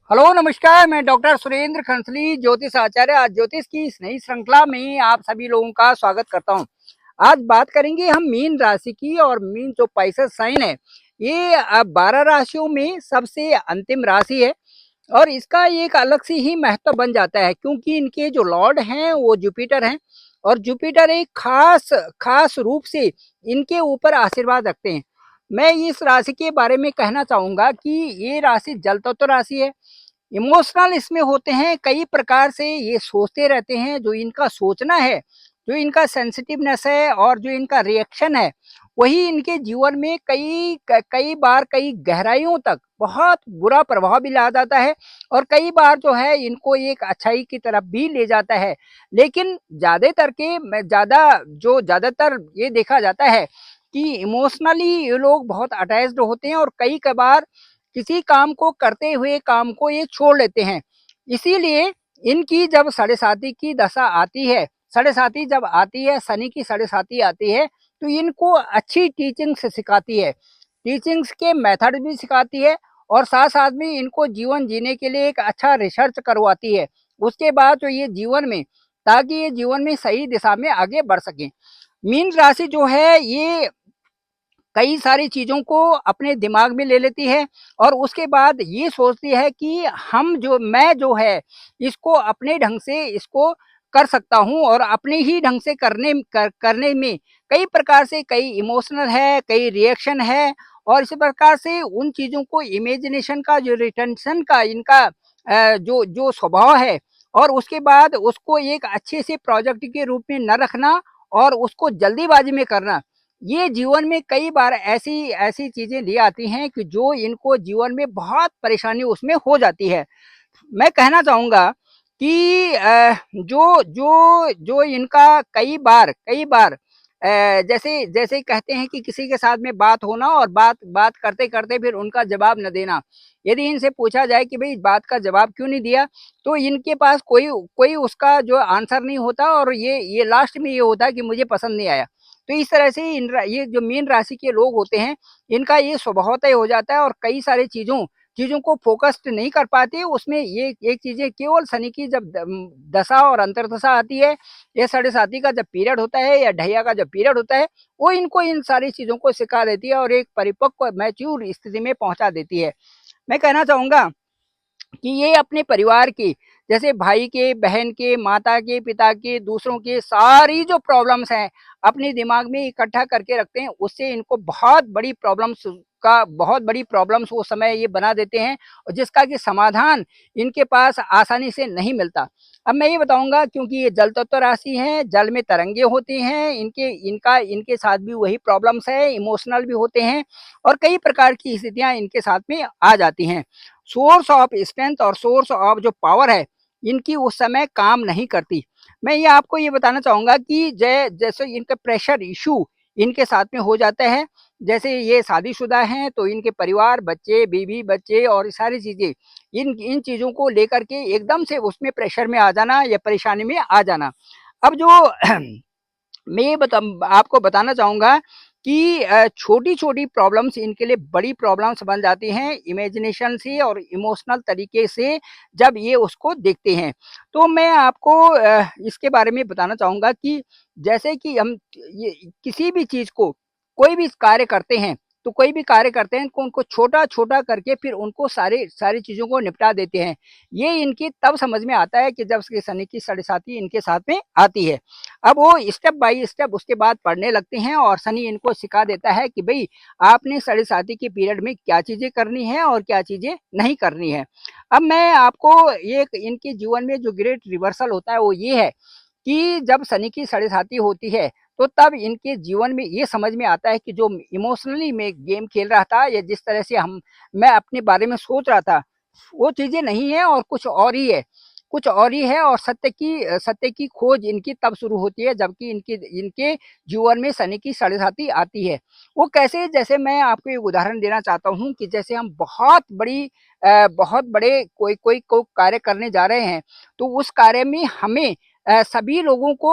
Hello नमस्कार, मैं doctor Surendra खंसली ज्योतिष आचार्य। आज ज्योतिष की इस नई श्रृंखला में आप सभी लोगों का स्वागत करता हूं। आज बात करेंगे हम मीन राशि की। और मीन जो पाइसेस साइन है, ये 12 राशियों में सबसे अंतिम राशि है। और इसका एक अलग से ही महत्व बन जाता है, क्योंकि इनके जो लॉर्ड हैं वो जुपिटर हैं। और जुपिटर एक खास खास रूप से इनके ऊपर आशीर्वाद रखते हैं। मैं इस राशि के बारे में कहना चाहूंगा कि ये राशि जल तत्व राशि है। इमोशनल इसमें होते हैं, कई प्रकार से ये सोचते रहते हैं। जो इनका सोचना है, जो इनका सेंसिटिवनेस है और जो इनका रिएक्शन है, वही इनके जीवन में कई बार कई गहराइयों तक बहुत बुरा प्रभाव भी ला जाता है। और कई बार जो है इनको एक अच्छाई की तरफ भी ले जाता है। लेकिन ज्यादातर ये देखा जाता है कि इमोशनली ये लोग बहुत अटैच्ड होते हैं। और कई बार किसी काम को करते हुए काम को ये छोड़ लेते हैं। इसीलिए इनकी जब साढ़े साती की दशा आती है, साढ़े साती जब आती है, शनि की साढ़े साती आती है, तो इनको अच्छी टीचिंग से सिखाती है, टीचिंग्स के मेथड भी सिखाती है। और साथ साथ में इनको जीवन जीने के लिए एक अच्छा रिसर्च करवाती है। उसके बाद तो ये जीवन में, ताकि ये जीवन में सही दिशा में आगे बढ़ सके। मीन राशि जो है ये कई सारी चीज़ों को अपने दिमाग में ले लेती है। और उसके बाद ये सोचती है कि मैं जो है इसको अपने ढंग से इसको कर सकता हूँ। और अपने ही ढंग से करने में कई प्रकार से कई इमोशनल है, कई रिएक्शन है। और इसी प्रकार से उन चीज़ों को इमेजिनेशन का जो रिटेंशन का इनका जो जो स्वभाव है, और उसके बाद उसको एक अच्छे से प्रोजेक्ट के रूप में न रखना और उसको जल्दीबाजी में करना, ये जीवन में कई बार ऐसी ऐसी चीजें ले आती हैं कि जो इनको जीवन में बहुत परेशानी उसमें हो जाती है। मैं कहना चाहूंगा कि जो जो जो इनका कई बार जैसे जैसे कहते हैं कि किसी के साथ में बात होना और बात बात करते करते फिर उनका जवाब न देना। यदि इनसे पूछा जाए कि भाई बात का जवाब क्यों नहीं दिया, तो इनके पास कोई कोई उसका जो आंसर नहीं होता। और ये लास्ट में ये होता है कि मुझे पसंद नहीं आया। तो इस तरह से ये जो मीन राशि के लोग होते हैं, इनका ये स्वभाव तय हो जाता है। और कई सारी चीजों चीजों को फोकस्ड नहीं कर पाते उसमें। ये एक चीजें केवल शनि की जब दशा और अंतर्दशा आती है, ये साढ़े साती का जब पीरियड होता है या ढैया का जब पीरियड होता है, वो इनको इन सारी चीजों को सिखा देती है और एक परिपक्व मैच्योर स्थिति में पहुंचा देती है। मैं कहना चाहूंगा कि ये अपने परिवार की, जैसे भाई के, बहन के, माता के, पिता के, दूसरों के सारी जो प्रॉब्लम्स हैं अपने दिमाग में इकट्ठा करके रखते हैं। उससे इनको बहुत बड़ी प्रॉब्लम्स वो समय ये बना देते हैं, और जिसका कि समाधान इनके पास आसानी से नहीं मिलता। अब मैं ये बताऊंगा, क्योंकि ये जल तत्व राशि है, जल में तरंगे होती हैं, इनके साथ भी वही प्रॉब्लम्स है, इमोशनल भी होते हैं। और कई प्रकार की स्थितियां इनके साथ में आ जाती हैं। सोर्स ऑफ स्ट्रेंथ और सोर्स ऑफ जो पावर है, इनकी उस समय काम नहीं करती। मैं ये आपको ये बताना चाहूंगा कि जैसे इनका प्रेशर इशू इनके साथ में हो जाता है। जैसे ये शादीशुदा हैं तो इनके परिवार, बच्चे, बीवी बच्चे और सारी चीजें, इन इन चीजों को लेकर के एकदम से उसमें प्रेशर में आ जाना या परेशानी में आ जाना। अब जो मैं ये आपको बताना चाहूंगा कि छोटी छोटी प्रॉब्लम्स इनके लिए बड़ी प्रॉब्लम्स बन जाती हैं इमेजिनेशन से और इमोशनल तरीके से जब ये उसको देखते हैं। तो मैं आपको इसके बारे में बताना चाहूंगा कि जैसे कि हम ये किसी भी चीज को, कोई भी कार्य करते हैं, तो कोई भी कार्य करते हैं तो उनको छोटा छोटा करके फिर उनको सारी सारी चीजों को निपटा देते हैं। ये इनकी तब समझ में आता है कि जब शनि की साढ़े साती इनके साथ में आती है। अब वो स्टेप बाय स्टेप उसके बाद पढ़ने लगते हैं और शनि इनको सिखा देता है कि भाई आपने साढ़े साती के पीरियड में क्या चीजें करनी है और क्या चीजें नहीं करनी है। अब मैं आपको एक इनके जीवन में जो ग्रेट रिवर्सल होता है वो ये है कि जब शनि की साढ़े साती होती है, तो तब इनके जीवन में ये समझ में आता है कि जो इमोशनली मैं गेम खेल रहा था या जिस तरह से हम मैं अपने बारे में सोच रहा था, वो चीजें नहीं है और कुछ और ही है, कुछ और ही है। और सत्य की खोज इनकी तब शुरू होती है जबकि इनके इनके जीवन में शनि की साढ़े साती आती है। वो कैसे, जैसे मैं आपको एक उदाहरण देना चाहता हूँ कि जैसे हम बहुत बड़े कोई कोई को कार्य करने जा रहे हैं, तो उस कार्य में हमें सभी लोगों को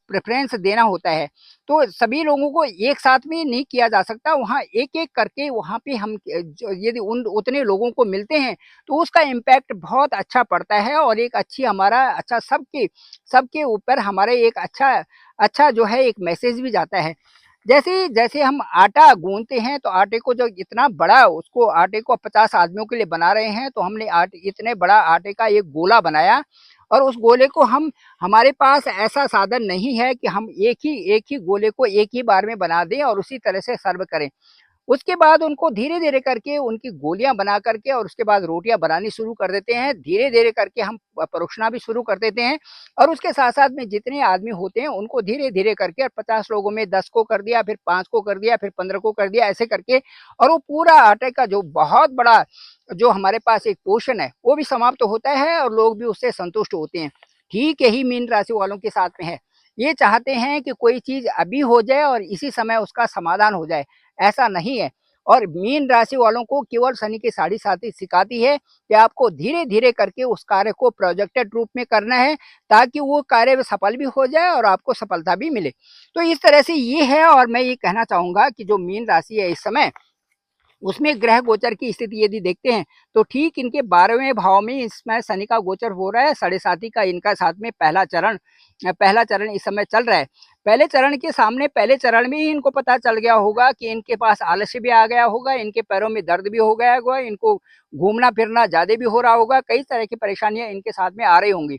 प्रेफ़रेंस देना होता है। तो सभी लोगों को एक साथ में नहीं किया जा सकता, वहाँ एक-एक करके वहाँ पे हम ज यदि उन उतने लोगों को मिलते हैं, तो उसका इम्पैक्ट बहुत अच्छा पड़ता है और एक अच्छी हमारा अच्छा सबके ऊपर हमारे एक अच्छा अच्छा जो है एक मैसेज भी जाता है। जैसे जैसे हम आटा गूँथते हैं, तो आटे को जब इतना बड़ा उसको आटे को 50 आदमियों के लिए बना रहे हैं, तो हमने इतने बड़ा आटे का एक गोला बनाया और उस गोले को हमारे पास ऐसा साधन नहीं है कि हम एक ही गोले को एक ही बार में बना दें और उसी तरह से सर्व करें। उसके बाद उनको धीरे-धीरे करके उनकी गोलियाँ बना करके और उसके बाद रोटियाँ बनानी शुरू कर देते हैं। धीरे-धीरे करके हम परोसना भी शुरू कर देते हैं और उसके साथ-साथ में जितने आदमी होते हैं उनको धीरे-धीरे करके और 50 लोगों में 10 को कर दिया, फिर 5 को कर दिया, फिर 15 को कर दिया, ऐसे करके और वो पूरा आटे का जो बहुत बड़ा जो हमारे पास एक पोर्शन है, वो भी समाप्त होता है और लोग भी उससे संतुष्ट होते हैं। ठीक यही मीन राशि वालों के साथ में है। ये चाहते हैं कि कोई चीज़ अभी हो जाए और इसी समय उसका समाधान हो जाए। ऐसा नहीं है और मीन राशि वालों को केवल शनि की साढ़े साथी सिखाती है कि आपको धीरे-धीरे करके उस कार्य को प्रोजेक्टेड रूप में करना है ताकि वो कार्य सफल भी हो जाए और आपको सफलता भी मिले। तो इस तरह से ये है और मैं ये कहना चाहूँगा कि जो मीन राशि है इस समय उसमें ग्रह गोचर की स्थिति यदि देखते हैं तो ठीक इनके 12वें भाव में इसमें शनि का गोचर हो रहा है, साढ़े साथी का इनका साथ में पहला चरण इस समय चल रहा है। पहले चरण में ही इनको पता चल गया होगा कि इनके पास आलस्य भी आ गया होगा, इनके पैरों में दर्द भी हो गया होगा, इनको घूमना फिरना ज़्यादा भी हो रहा होगा, कई तरह की परेशानियाँ इनके साथ में आ रही होंगी।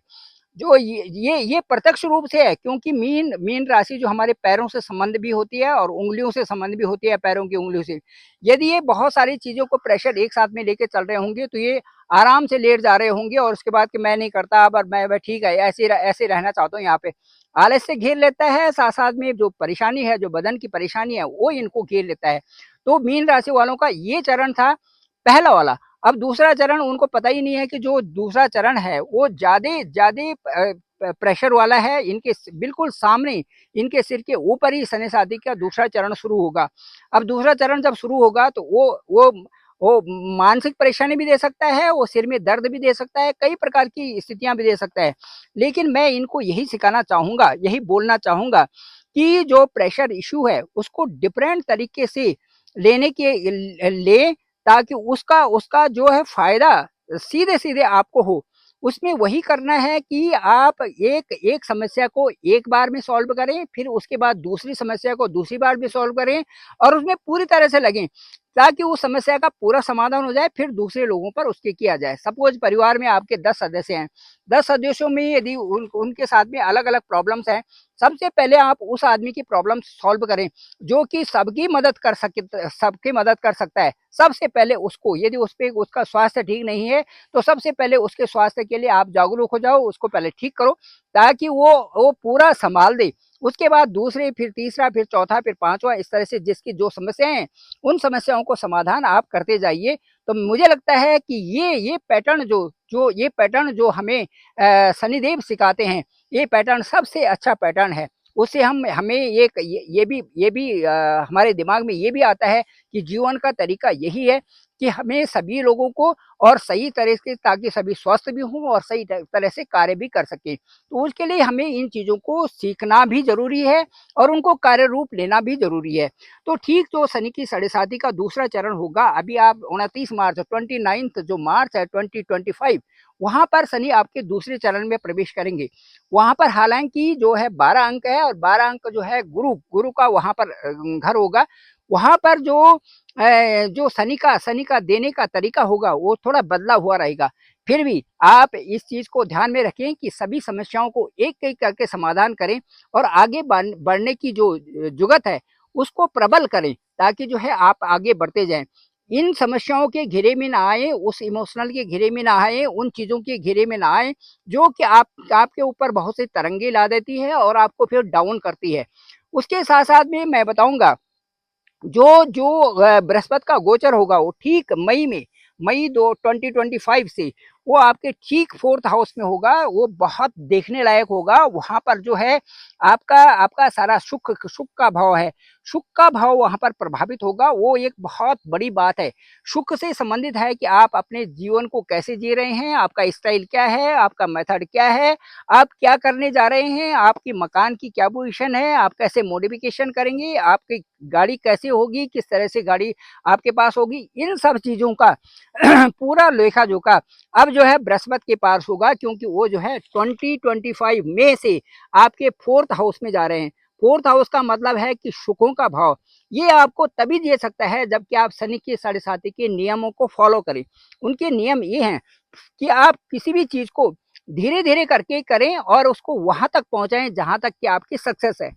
जो ये प्रत्यक्ष रूप से है क्योंकि मीन मीन राशि जो हमारे पैरों से संबंध भी होती है और उँगलियों से संबंध भी होती है, पैरों की उँगलियों से। यदि ये बहुत सारी चीज़ों को प्रेशर एक साथ में लेके चल रहे होंगे, तो ये आराम से लेट जा रहे होंगे और उसके बाद कि मैं नहीं करता अब और मैं ठीक है, ऐसे रहना चाहता हूँ यहाँ पे। आलस्य घेर लेता है, साथ-साथ में जो परेशानी है, जो बदन की परेशानी है, वो इनको घेर लेता है। तो मीन राशि वालों का ये चरण था, पहला वाला। अब दूसरा चरण उनको पता ही नहीं है कि जो दूसरा चरण है वो ज़्यादा प्रेशर वाला है, इनके बिल्कुल सामने इनके सिर के ऊपर ही शनि साथी का दूसरा चरण शुरू होगा। अब दूसरा चरण जब शुरू होगा तो वो मानसिक परेशानी भी दे सकता है, वो सिर में दर्द भी दे सकता है, कई प्रकार की स्थितियाँ भी दे सकता है। लेकिन मैं इनको यही सिखाना चाहूँगा, यही बोलना चाहूँगा कि जो प्रेशर इश्यू है उसको डिफरेंट तरीके से लेने के ले ताकि उसका उसका जो है फ़ायदा सीधे-सीधे आपको हो। उसमें वही करना है कि आप एक समस्या को एक बार में सॉल्व करें, फिर उसके बाद दूसरी समस्या को दूसरी बार भी सॉल्व करें और उसमें पूरी तरह से लगें, ताकि उस समस्या का पूरा समाधान हो जाए, फिर दूसरे लोगों पर उसके किया जाए। सपोज़ परिवार में आपके 10 सदस्य हैं, 10 सदस्यों में यदि उनके साथ में अलग-अलग प्रॉब्लम्स हैं, सबसे पहले आप उस आदमी की प्रॉब्लम सॉल्व करें, जो कि सबकी मदद कर सकता है। सबसे पहले उसको यदि उसका स्वास्थ्य ठीक नहीं है, तो सबसे पहले उसके स्वास्थ्य के लिए आप जागरूक हो जाओ, उसको पहले ठीक करो, ताकि वो पूरा सँभाल दे। उसके बाद दूसरे, फिर तीसरा, फिर चौथा, फिर पाँचवाँ इस तरह से जिसकी जो समस्याएँ हैं, उन समस्याओं को समाधान आप करते जाइए। तो मुझे लगता है कि ये पैटर्न जो हमें शनिदेव सिखाते हैं, ये पैटर्न सबसे अच्छा पैटर्न है। उससे हमें एक ये भी हमारे दिमाग में ये भी आता है कि जीवन का तरीका यही है कि हमें सभी लोगों को और सही तरह से ताकि सभी स्वस्थ भी हों और सही तरह से कार्य भी कर सकें। तो उसके लिए हमें इन चीज़ों को सीखना भी ज़रूरी है और उनको कार्य रूप लेना भी ज़रूरी है। तो ठीक जो शनि की साढ़े साती का दूसरा चरण होगा, अभी आप 29 मार्च 29th जो मार्च है 2025 वहाँ पर शनि आपके दूसरे चरण में प्रवेश करेंगे। वहाँ पर हालाँकि जो है 12 अंक है और 12 अंक जो है गुरु का वहाँ पर घर होगा। वहाँ पर जो शनि का देने का तरीका होगा वो थोड़ा बदला हुआ रहेगा। फिर भी आप इस चीज़ को ध्यान में रखें कि सभी समस्याओं को एक-एक करके समाधान करें और आगे बढ़ने की जो जुगत है उसको प्रबल करें ताकि जो है आप आगे बढ़ते जाएँ। इन समस्याओं के घेरे में ना आएँ, उस इमोशनल के घेरे में ना आएँ, उन चीज़ों के घेरे में ना आएँ जो कि आपके ऊपर बहुत सी तरंगे ला देती है और आपको फिर डाउन करती है। उसके साथ-साथ में मैं बताऊँगा जो जो बृहस्पति का गोचर होगा वो ठीक मई 2025 से वो आपके ठीक 4th हाउस में होगा, वो बहुत देखने लायक होगा। वहाँ पर जो है आपका आपका सारा सुख सुख का भाव है, सुख का भाव वहाँ पर प्रभावित होगा, वो एक बहुत बड़ी बात है। सुख से संबंधित है कि आप अपने जीवन को कैसे जी रहे हैं, आपका स्टाइल क्या है, आपका मेथड क्या है, आप क्या करने जा रहे हैं, आपकी मकान की क्या पोजीशन है, आप कैसे मॉडिफिकेशन करेंगे, आपकी गाड़ी कैसे होगी, किस तरह से गाड़ी आपके पास होगी, इन सब चीज़ों का पूरा लेखा जोखा अब जो है बृहस्पति के पास होगा, क्योंकि वो जो है 2025 मई से आपके 4th हाउस में जा रहे हैं। 4th हाउस का मतलब है कि सुखों का भाव, ये आपको तभी दे सकता है जबकि आप शनि के साढ़े साथी के नियमों को फॉलो करें। उनके नियम ये हैं कि आप किसी भी चीज़ को धीरे धीरे करके करें और उसको वहां तक पहुंचाएं जहां तक कि आपकी सक्सेस है।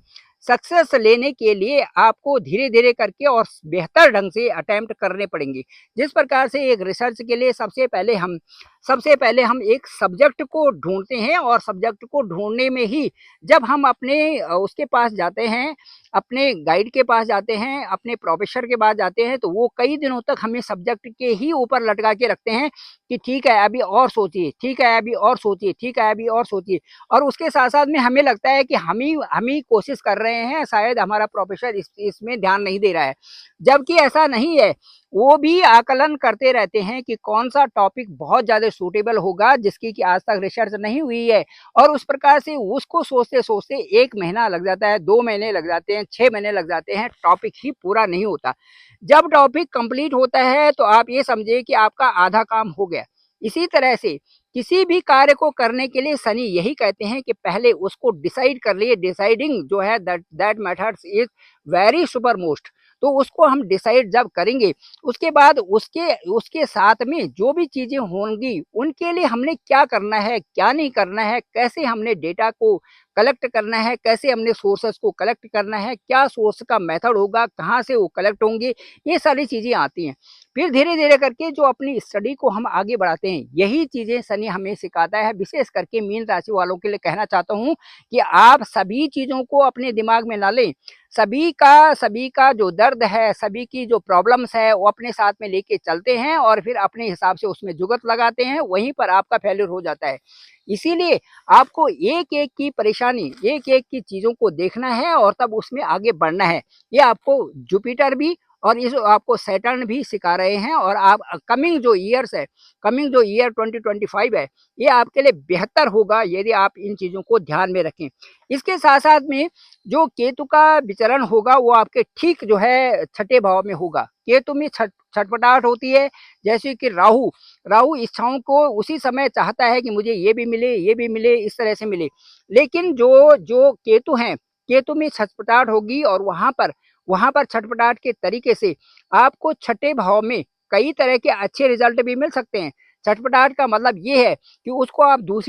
सक्सेस लेने के लिए आपको धीरे धीरे करके और बेहतर ढंग से अटेम्प्ट करने पड़ेंगे। जिस प्रकार से एक रिसर्च के लिए सबसे पहले हम एक सब्जेक्ट को ढूंढते हैं, और सब्जेक्ट को ढूंढने में ही जब हम अपने उसके पास जाते हैं, अपने गाइड के पास जाते हैं, अपने प्रोफेसर के पास जाते हैं, तो वो कई दिनों तक हमें सब्जेक्ट के ही ऊपर लटका के रखते हैं कि ठीक है अभी और सोचिए, ठीक है अभी और सोचिए, ठीक है अभी और सोचिए। और उसके साथ साथ में हमें लगता है कि हम ही कोशिश कर रहे हैं, शायद हमारा प्रोफेसर इसमें ध्यान नहीं दे रहा है, जबकि ऐसा नहीं है। वो भी आकलन करते रहते हैं कि कौन सा टॉपिक बहुत ज़्यादा सूटेबल होगा जिसकी कि आज तक रिसर्च नहीं हुई है, और उस प्रकार से उसको सोचते सोचते 1 महीना लग जाता है, 2 महीने लग जाते हैं, 6 महीने लग जाते हैं, टॉपिक ही पूरा नहीं होता। जब टॉपिक कंप्लीट होता है तो आप ये समझिए कि आपका आधा काम हो गया। इसी तरह से किसी भी कार्य को करने के लिए शनि यही कहते हैं कि पहले उसको डिसाइड कर लिए। डिसाइडिंग जो है that methods is very super most. तो उसको हम डिसाइड जब करेंगे, उसके बाद उसके उसके साथ में जो भी चीजें होंगी उनके लिए हमने क्या करना है, क्या नहीं करना है, कैसे हमने डेटा को कलेक्ट करना है, कैसे हमने सोर्सेस को कलेक्ट करना है, क्या सोर्स का मेथड होगा, कहाँ से वो कलेक्ट होंगे, ये सारी चीजें आती हैं। फिर धीरे धीरे करके जो अपनी स्टडी को हम आगे बढ़ाते हैं, यही चीजें शनि हमें सिखाता है। विशेष करके मीन राशि वालों के लिए कहना चाहता हूँ कि आप सभी चीजों को अपने दिमाग में ना लें। सभी का जो दर्द है, सभी की जो प्रॉब्लम्स है, वो अपने साथ में लेके चलते हैं और फिर अपने हिसाब से उसमें जुगत लगाते हैं, वहीं पर आपका फेल्यूर हो जाता है। इसीलिए आपको एक एक की परेशानी, एक एक की चीजों को देखना है और तब उसमें आगे बढ़ना है। ये आपको जुपिटर भी और इस आपको सैटर्न भी सिखा रहे हैं। और आप कमिंग जो ईयर 2025 है, ये आपके लिए बेहतर होगा यदि आप इन चीजों को ध्यान में रखें। इसके साथ साथ में जो केतु का विचरण होगा वो आपके ठीक जो है छठे भाव में होगा। केतु में छटपटाहट होती है, जैसे कि राहु इच्छाओं को उसी समय चाहता है कि मुझे ये भी मिले, ये भी मिले, इस तरह से मिले। लेकिन जो जो केतु हैं, केतु में छटपटाहट होगी और वहां पर छटपटाहट के तरीके से आपको छठे भाव में कई तरह के अच्छे रिजल्ट भी मिल सकते हैं। छटपटाहट का मतलब ये है कि उसको आप दूसरी